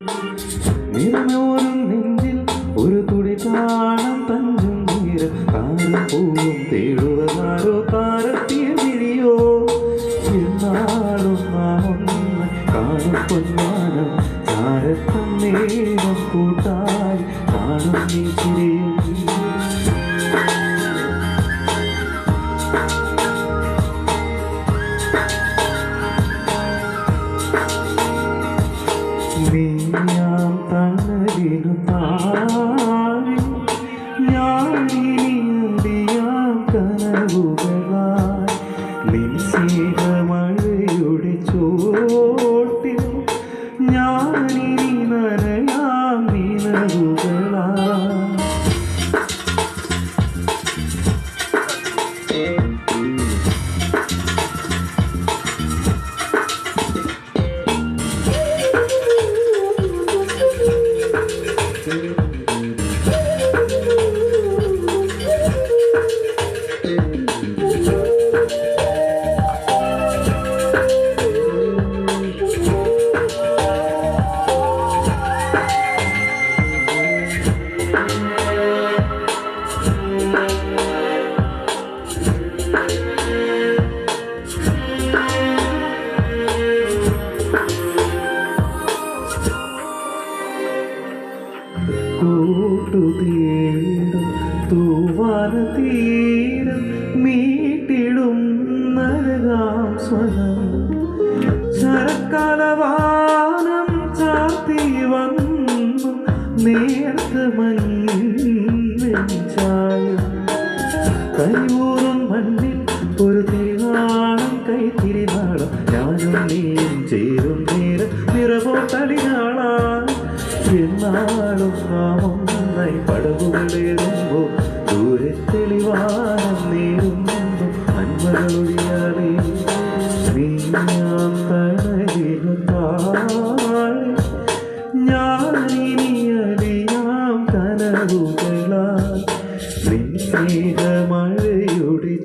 നിറമോരും നെഞ്ചിൽ ഒരു തുടി കാണാൻ തഞ്ചും നീരം താരം പൂവും തേടുവതാരോ താരത്തിയ വിഴിയോ എന്നാളും നാം ഒന്ന് കാണും പൊന്മാനം ചാരത്തന്നേരം കൂട്ടായി കാണും നീ ചിരിയും നീയാം തണലിനു താഴെ ഞാനിനിയറിയാം കനവുകളായി നിൻ സ്നേഹമഴയുടെ ചോട്ടിൽ ഞാനിനി നനയാം നിലവുകളായി കൂട്ടുതീരം തൂവാനതീരം മീട്ടിടും നരകാം സ്വനം ശരക്കാലവാനം ചാർത്തി വന്നു നേർത്ത മഞ്ഞായും കൈയൂറും മണ്ണിൽ ഒരു തിരുനാളം കൈത്തിരിനാളം ഞാനും നീയും ചേരും നേരം നിറവോ തടിനാളാം എന്നാളും നാം ഒന്നായി പടവുകളേറുമ്പോ ദൂരെ തെളിവാനം നേരുന്നു നന്മകളൊഴിയാതെ നീയാം തണലിനു താഴെ ഞാനിനി അറിയാം കനവുകളാൽ നിൻ സ്നേഹമഴയുടെ